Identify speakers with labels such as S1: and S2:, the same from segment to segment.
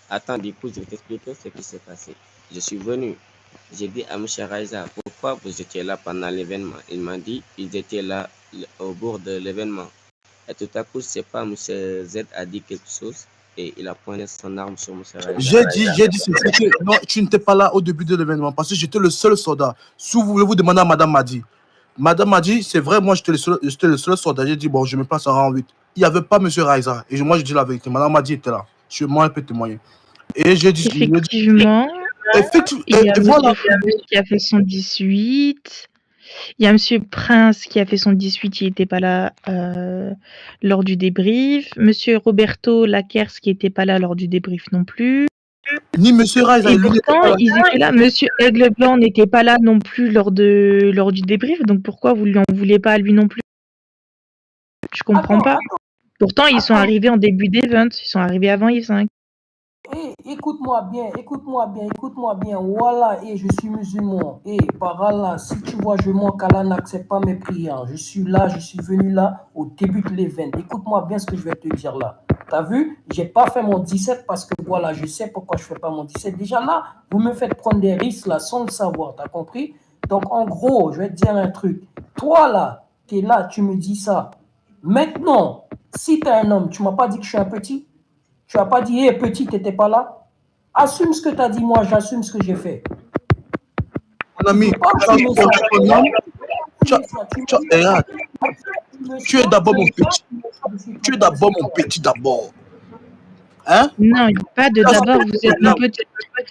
S1: Attends, du coup, je vais t'expliquer ce qui s'est passé. Je suis venu. J'ai dit à M. Raïza, pourquoi vous étiez là pendant l'événement? Il m'a dit, ils étaient là au bord de l'événement. Et tout à coup, je sais pas, M. Z a dit quelque chose et il a pointé son arme sur M. Raïza.
S2: J'ai dit ceci que non, tu n'étais pas là au début de l'événement parce que j'étais le seul soldat. Si vous voulez vous demander à Madame Madi. Madame Madi, c'est vrai, moi j'étais le seul soldat. J'ai dit, bon, je me place en rang 8. Il n'y avait pas M. Raïza. Et moi, je dis la vérité. Madame Madi était là. Moi, elle peut témoigner. Et j'ai dit,
S3: Effectivement, il y a
S2: voilà.
S3: M. Foubou qui a fait son 18. Il y a M. Prince qui a fait son 18, il n'était pas là lors du débrief. M. Roberto Lakers qui n'était pas là lors du débrief non plus.
S2: Ni M. Raïza.
S3: Et pourtant, ils étaient là. M. Aigle Blanc n'était pas là non plus lors du débrief. Donc pourquoi vous lui en voulez pas à lui non plus? Je comprends pas. Pourtant, ils sont arrivés en début d'event. Ils sont arrivés avant Yves 5.
S4: Écoute-moi bien. Voilà, et je suis musulman. Et par Allah, si tu vois, je manque, Allah n'accepte pas mes prières. Je suis venu là au début de l'event. Écoute-moi bien ce que je vais te dire là. T'as vu, j'ai pas fait mon 17 parce que voilà, je sais pourquoi je fais pas mon 17. Déjà là, vous me faites prendre des risques là sans le savoir, t'as compris? Donc en gros, je vais te dire un truc. Toi là, t'es là, tu me dis ça. Maintenant, si t'es un homme, tu m'as pas dit que je suis un petit? Tu n'as pas dit, hé, petit, tu n'étais pas là? Assume ce que tu as dit, moi, j'assume ce que j'ai fait.
S2: Mon ami, tu es d'abord mon petit. Tu es d'abord mon petit d'abord. Hein?
S3: Non, il n'y a pas de d'abord, vous êtes mon petit.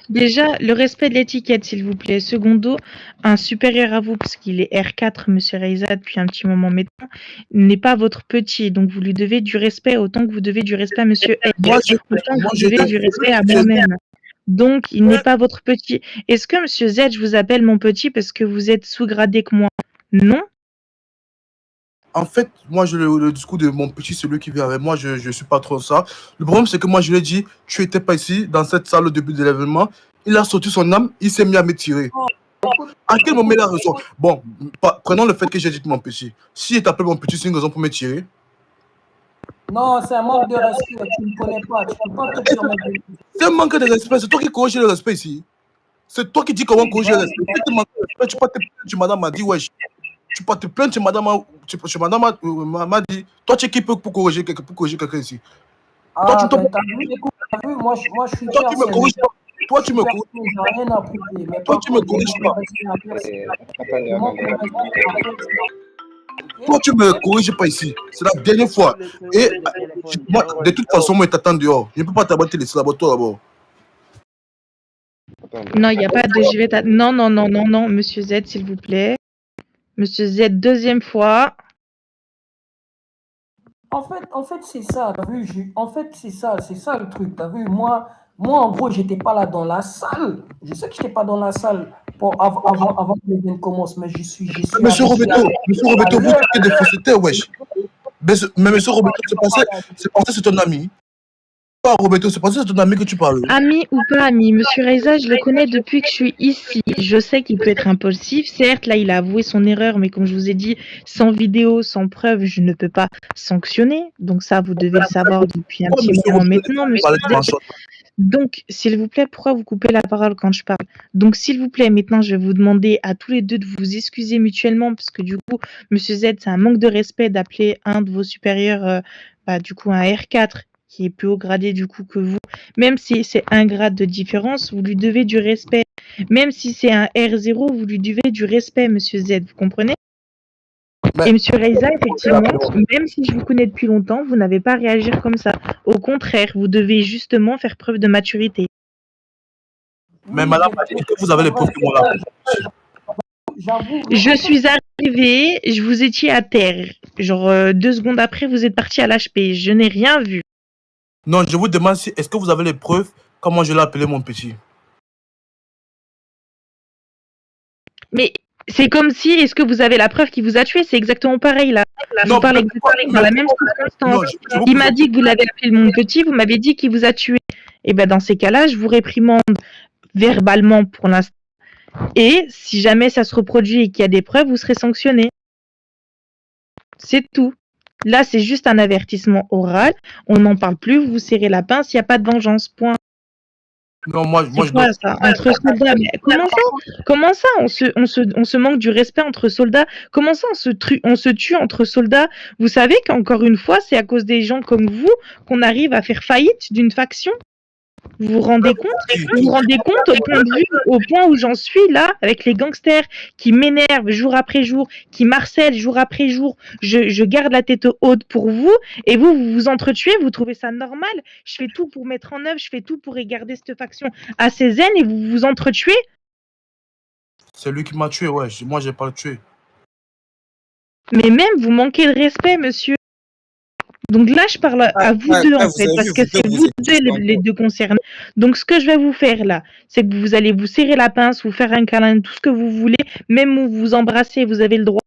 S3: Déjà, le respect de l'étiquette, s'il vous plaît. Secondo, un supérieur à vous, parce qu'il est R4, Monsieur Reiza, depuis un petit moment maintenant, n'est pas votre petit. Donc, vous lui devez du respect autant que vous devez du respect à Monsieur L. Autant que vous devez du respect à moi-même. Donc, il n'est pas votre petit. Est-ce que Monsieur Z, je vous appelle mon petit parce que vous êtes sous-gradé que moi? Non.
S2: En fait, moi, le discours de mon petit, celui qui vient avec moi, je ne suis pas trop ça. Le problème, c'est que moi, je lui ai dit, tu n'étais pas ici, dans cette salle au début de l'événement. Il a sorti son arme, il s'est mis à me tirer. À quel moment il a raison? Bon, prenons le fait que j'ai dit mon petit. S'il t'appelle mon petit, c'est une raison pour me tirer.
S4: Non, c'est un manque de respect, tu ne me connais pas, tu ne peux pas te permettre de...
S2: C'est un manque de respect, c'est toi qui corrige le respect ici. C'est toi qui dis comment corriger le respect. Tu peux te plaindre, madame m'a dit, wesh. Tu peux te plaindre chez madame m'a dit, toi tu es qui pour corriger quelqu'un ici?
S4: Ah, toi, t'as vu, moi je suis
S2: toi tu me corriges pas. Toi tu me corriges
S4: pas.
S2: Toi tu me corriges pas. Toi tu me corriges pas ici. C'est la dernière fois. Et moi, de toute façon, moi je t'attends dehors. Je ne peux pas t'abattre laisser là-bas toi d'abord.
S3: Non, il n'y a pas de je vais t'attendre. Non, Monsieur Z, s'il vous plaît. Monsieur Z, deuxième fois.
S4: En fait, c'est ça, t'as vu, en fait, c'est ça le truc, t'as vu, moi, en gros, j'étais pas là dans la salle. Je sais que j'étais pas dans la salle avant que l'événement commence, mais je suis.
S2: Monsieur Roberto, vous êtes des faussaires, wesh. Mais monsieur Roberto, c'est passé, c'est ton ami. Pas Roberto, c'est passé, c'est ton ami que tu parles.
S3: Ami ou pas ami, Monsieur Reiza, je le connais depuis que je suis ici. Je sais qu'il peut être impulsif. Certes, là, il a avoué son erreur, mais comme je vous ai dit, sans vidéo, sans preuve, je ne peux pas sanctionner. Donc ça, vous devez le savoir depuis un petit moment maintenant, Monsieur Z. Donc, s'il vous plaît, pourquoi vous coupez la parole quand je parle? Donc, s'il vous plaît, maintenant, je vais vous demander à tous les deux de vous excuser mutuellement, parce que du coup, Monsieur Z, c'est un manque de respect d'appeler un de vos supérieurs, du coup, un R4, qui est plus haut gradé du coup que vous. Même si c'est un grade de différence, vous lui devez du respect. Même si c'est un R0, vous lui devez du respect, Monsieur Z, vous comprenez? Et Monsieur Reiza, effectivement, même si je vous connais depuis longtemps, vous n'avez pas à réagir comme ça. Au contraire, vous devez justement faire preuve de maturité.
S2: Mais madame, est-ce que vous avez les preuves que moi là?
S3: Je suis arrivée, je vous étiez à terre. Genre 2 secondes après, vous êtes parti à l'HP. Je n'ai rien vu.
S2: Non, je vous demande si est-ce que vous avez les preuves comment je l'ai appelé mon petit?
S3: Mais c'est comme si, est-ce que vous avez la preuve qu'il vous a tué? C'est exactement pareil là.
S2: Non,
S3: vous parlez exactement dans la même circonstance. Il m'a dit que vous l'avez appelé mon petit, vous m'avez dit qu'il vous a tué. Et ben dans ces cas-là, je vous réprimande verbalement pour l'instant. Et si jamais ça se reproduit et qu'il y a des preuves, vous serez sanctionné. C'est tout. Là, c'est juste un avertissement oral. On n'en parle plus. Vous serrez la pince. Il n'y a pas de vengeance. Point.
S2: Non, moi
S3: C'est
S2: je dois.
S3: quoi ça? Entre soldats? Mais comment ça on se manque du respect entre soldats? Comment ça on se tue entre soldats? Vous savez qu'encore une fois, c'est à cause des gens comme vous qu'on arrive à faire faillite d'une faction? Vous vous rendez compte? Vous vous rendez compte au point où j'en suis là, avec les gangsters qui m'énervent jour après jour, qui m'harcèlent jour après jour. Je garde la tête haute pour vous, et vous vous entretuez, vous trouvez ça normal? Je fais tout pour mettre en œuvre, je fais tout pour garder cette faction assez zen, et vous vous entretuez?
S2: C'est lui qui m'a tué, ouais. Moi, j'ai pas le tué.
S3: Mais même, vous manquez de respect, monsieur. Donc là, je parle à vous deux, en fait, parce que c'est vous deux les deux concernés. Donc, ce que je vais vous faire là, c'est que vous allez vous serrer la pince, vous faire un câlin, tout ce que vous voulez, même vous embrasser, vous avez le droit,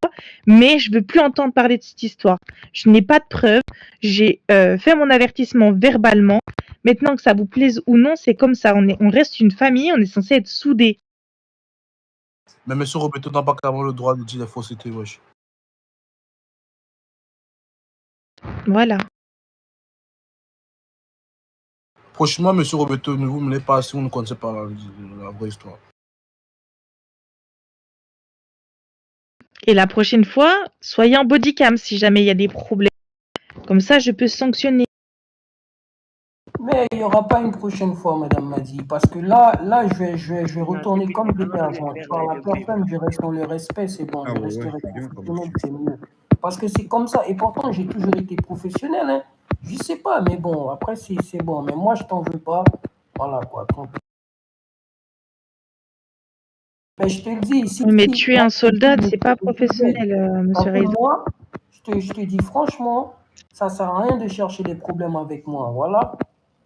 S3: mais je veux plus entendre parler de cette histoire. Je n'ai pas de preuves, j'ai fait mon avertissement verbalement. Maintenant, que ça vous plaise ou non, c'est comme ça. On reste une famille, on est censé être soudés.
S2: Mais monsieur Roberto n'a pas carrément le droit de dire les faussetés, wesh.
S3: Voilà.
S2: Prochainement, monsieur Roberto, ne vous mêlez pas si vous ne connaissez pas la vraie histoire.
S3: Et la prochaine fois, soyez en bodycam si jamais il y a des problèmes. Comme ça, je peux sanctionner.
S4: Mais il n'y aura pas une prochaine fois, Madame Madi, parce que là, je vais retourner comme j'étais avant. Je parle à personne, je reste dans le respect, c'est bon, je resterai professionnel, c'est mieux. Parce que c'est comme ça, et pourtant j'ai toujours été professionnel, hein. Je sais pas, mais bon, après c'est bon, mais moi je t'en veux pas. Voilà quoi, tranquille. Mais je te le dis, si
S3: Mais tuer un soldat, c'est pas professionnel, monsieur Reza.
S4: moi, je te dis franchement, ça sert à rien de chercher des problèmes avec moi, voilà.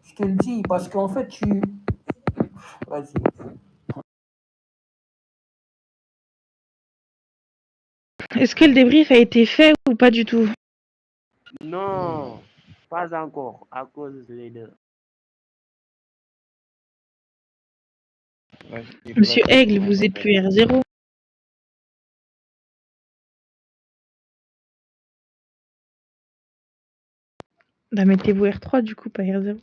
S4: Je te le dis, parce qu'en fait, Vas-y.
S3: Est-ce que le débrief a été fait ou pas du tout?
S1: Non, pas encore, à cause des deux.
S3: Monsieur Aigle, vous êtes plus R0. Bah, mettez-vous R3 du coup, pas R0.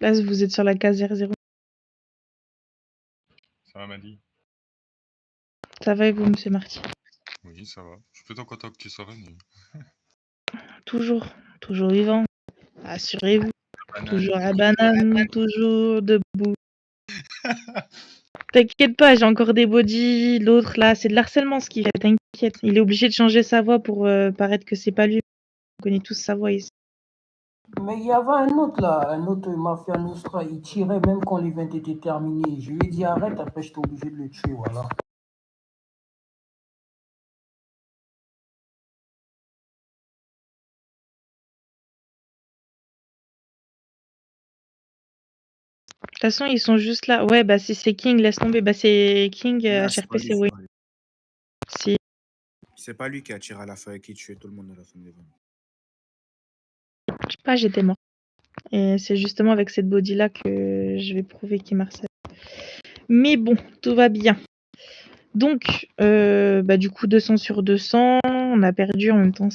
S3: Là, vous êtes sur la case R0.
S5: Ça va, Madi?
S3: Ça va et vous, monsieur Marty?
S5: Oui, ça va. Je suis plutôt content que tu sois venu.
S3: Toujours vivant. Assurez-vous. Toujours à banane, toujours debout. T'inquiète pas, j'ai encore des bodies. L'autre là, c'est de l'harcèlement ce qu'il fait, t'inquiète. Il est obligé de changer sa voix pour paraître que c'est pas lui. On connaît tous sa voix ici.
S4: Mais il y avait un autre là, un autre Mafia Nostra, il tirait même quand l'event était terminé. Je lui ai dit arrête, après j'étais obligé de le tuer, voilà.
S3: De toute façon, ils sont juste là. Ouais, bah si c'est King, laisse tomber. Bah c'est King, HRP, c'est oui. Si.
S6: C'est pas lui qui a tiré à la fin et qui tuait tout le monde à la fin de l'événement.
S3: Je sais pas, j'étais mort. Et c'est justement avec cette body là que je vais prouver qu'il m'harcèle. Mais bon, tout va bien. Donc, bah du coup, 200 sur 200, on a perdu en même temps.